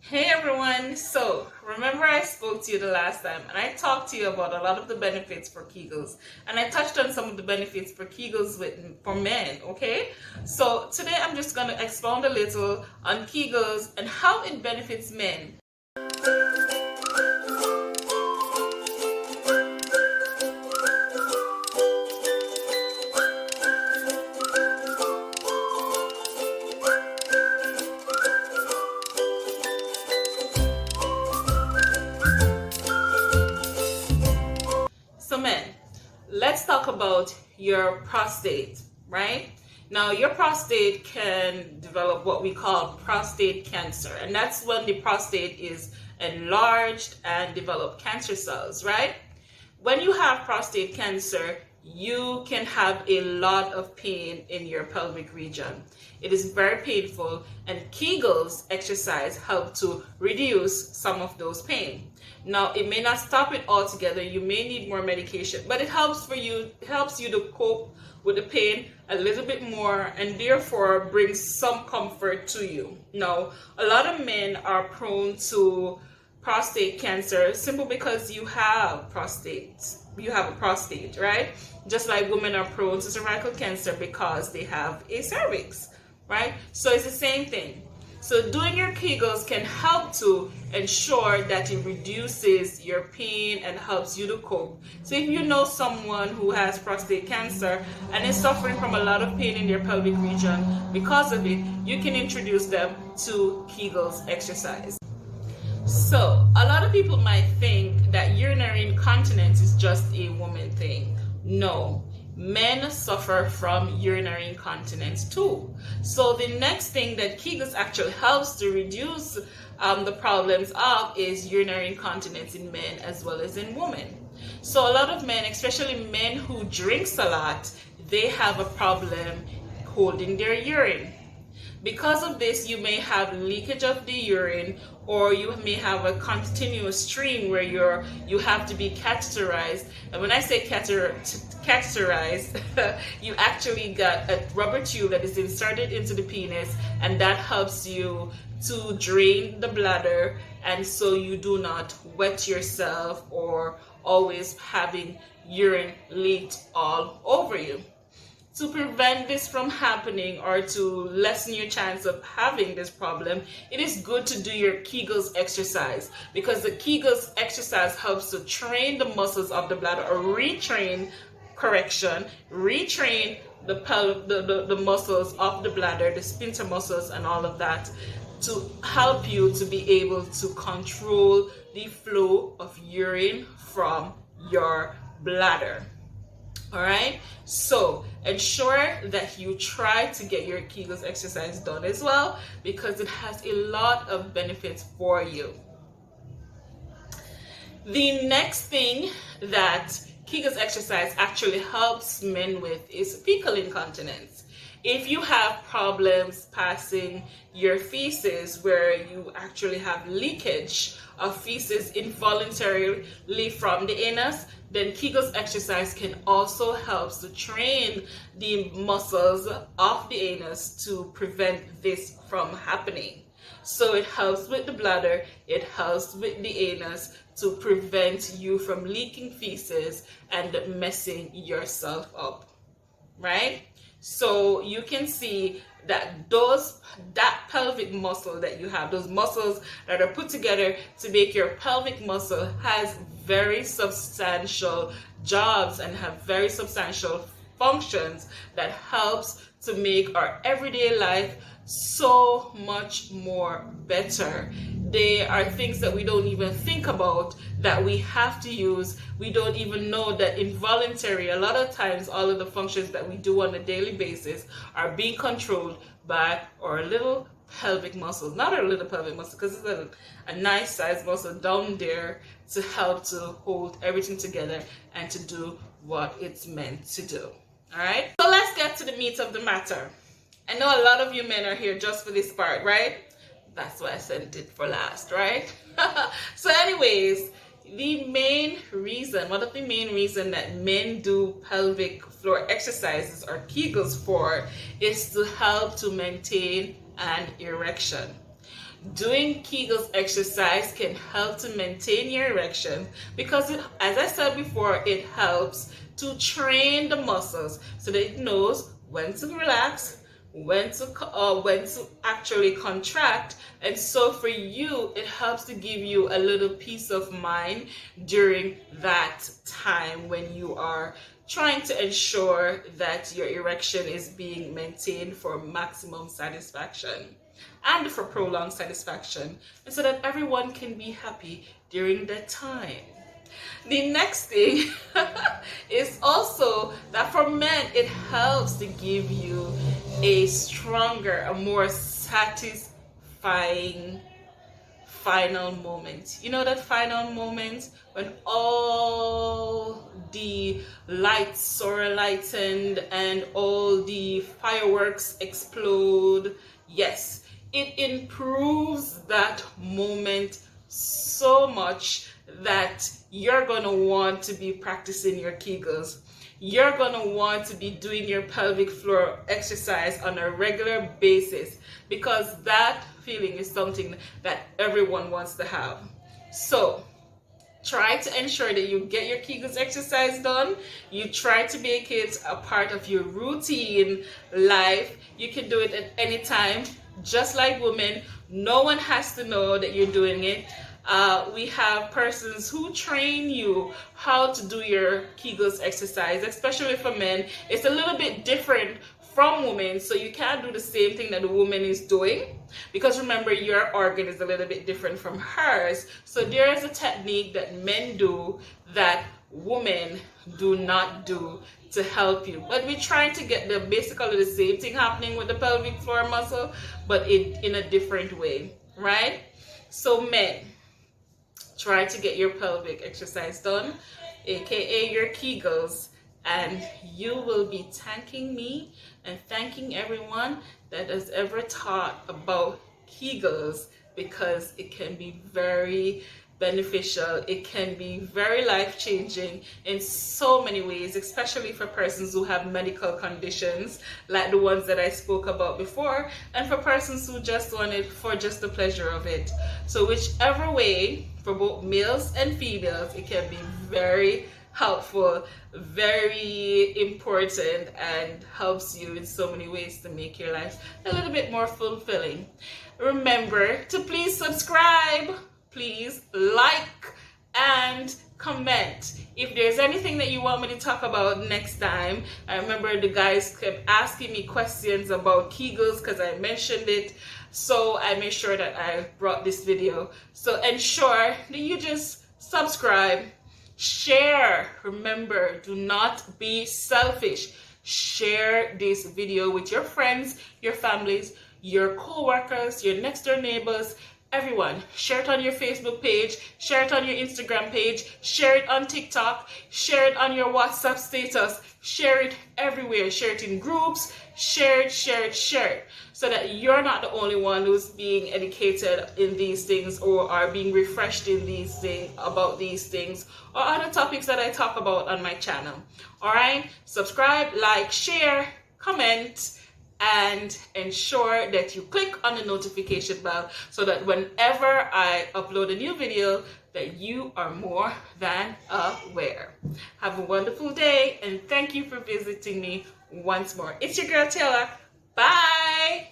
Hey everyone! So, remember I spoke to you the last time and I talked to you about a lot of the benefits for Kegels, and I touched on some of the benefits for Kegels for men, okay? So, today I'm just going to expound a little on Kegels and how it benefits men. So men, let's talk about your prostate, right? Now, your prostate can develop what we call prostate cancer, and that's when the prostate is enlarged and develop cancer cells, right? When you have prostate cancer, you can have a lot of pain in your pelvic region. It is very painful, and Kegels exercise help to reduce some of those pain. Now, it may not stop it altogether. You may need more medication, but it helps you to cope with the pain a little bit more, and therefore brings some comfort to you. Now, a lot of men are prone to prostate cancer simply because you have a prostate, right? Just like women are prone to cervical cancer because they have a cervix, right? So it's the same thing. So doing your Kegels can help to ensure that it reduces your pain and helps you to cope. So if you know someone who has prostate cancer and is suffering from a lot of pain in their pelvic region because of it, you can introduce them to Kegels exercise. So, a lot of people might think that urinary incontinence is just a woman thing. No, men suffer from urinary incontinence too. So, the next thing that Kegels actually helps to reduce the problems of is urinary incontinence in men as well as in women. So, a lot of men, especially men who drinks a lot, they have a problem holding their urine. Because of this, you may have leakage of the urine, or you may have a continuous stream where you have to be catheterized. And when I say catheterized, you actually got a rubber tube that is inserted into the penis, and that helps you to drain the bladder, and so you do not wet yourself or always having urine leaked all over you. To prevent this from happening, or to lessen your chance of having this problem, it is good to do your Kegels exercise, because the Kegels exercise helps to train the muscles of the bladder, or retrain the muscles of the bladder, the sphincter muscles and all of that, to help you to be able to control the flow of urine from your bladder. All right, so ensure that you try to get your Kegels exercise done as well, because it has a lot of benefits for you. The next thing that Kegels exercise actually helps men with is fecal incontinence. If you have problems passing your feces, where you actually have leakage of feces involuntarily from the anus, then Kegels exercise can also help to train the muscles of the anus to prevent this from happening. So it helps with the bladder, it helps with the anus to prevent you from leaking feces and messing yourself up, right? So you can see that that pelvic muscle that you have, those muscles that are put together to make your pelvic muscle, has very substantial jobs and have very substantial functions that helps to make our everyday life so much more better. They are things that we don't even think about that we have to use. We don't even know that involuntary, a lot of times all of the functions that we do on a daily basis are being controlled by our little pelvic muscles. Not our little pelvic muscle, because it's a nice size muscle down there to help to hold everything together and to do what it's meant to do. All right, so let's get to the meat of the matter. I know a lot of you men are here just for this part, right? That's why I sent it for last, right? So anyways, one of the main reasons that men do pelvic floor exercises or Kegels for is to help to maintain an erection. doing Kegels exercise can help to maintain your erection because as I said before, it helps to train the muscles so that it knows when to relax, when to actually contract. And so for you, it helps to give you a little peace of mind during that time when you are trying to ensure that your erection is being maintained for maximum satisfaction and for prolonged satisfaction, and so that everyone can be happy during that time. The next thing is also that for men, it helps to give you a stronger, a more satisfying final moment. You know that final moment when all the lights are lightened and all the fireworks explode. Yes, it improves that moment so much that you're going to want to be practicing your Kegels. You're going to want to be doing your pelvic floor exercise on a regular basis because that feeling is something that everyone wants to have. So try to ensure that you get your Kegels exercise done. You try to make it a part of your routine life. You can do it at any time, just like women. No one has to know that you're doing it. We have persons who train you how to do your Kegels exercise, especially for men. It's a little bit different from women, so you can't do the same thing that the woman is doing because remember, your organ is a little bit different from hers. So there is a technique that men do that women do not do to help you, but we're trying to get basically the same thing happening with the pelvic floor muscle, but in a different way, right? So men, try to get your pelvic exercise done, aka your Kegels, and you will be thanking me and thanking everyone that has ever taught about Kegels, because it can be very beneficial. It can be very life-changing in so many ways, especially for persons who have medical conditions like the ones that I spoke about before, and for persons who just want it for just the pleasure of it. So whichever way, for both males and females, it can be very helpful, very important, and helps you in so many ways to make your life a little bit more fulfilling. Remember to please subscribe, please like and comment if there's anything that you want me to talk about next time. I remember the guys kept asking me questions about Kegels because I mentioned it, so I made sure that I brought this video. So ensure that you just subscribe, share. Remember, do not be selfish. Share this video with your friends, your families, your co-workers, your next door neighbors, everyone. Share it on your Facebook page, share it on your Instagram page, share it on TikTok, share it on your WhatsApp status, share it everywhere, share it in groups, share it, so that you're not the only one who's being educated in these things or are being refreshed in these things, about these things or other topics that I talk about on my channel. All right, subscribe, like, share, comment, and ensure that you click on the notification bell so that whenever I upload a new video, that you are more than aware. Have a wonderful day, and thank you for visiting me once more. It's your girl Taylor. Bye.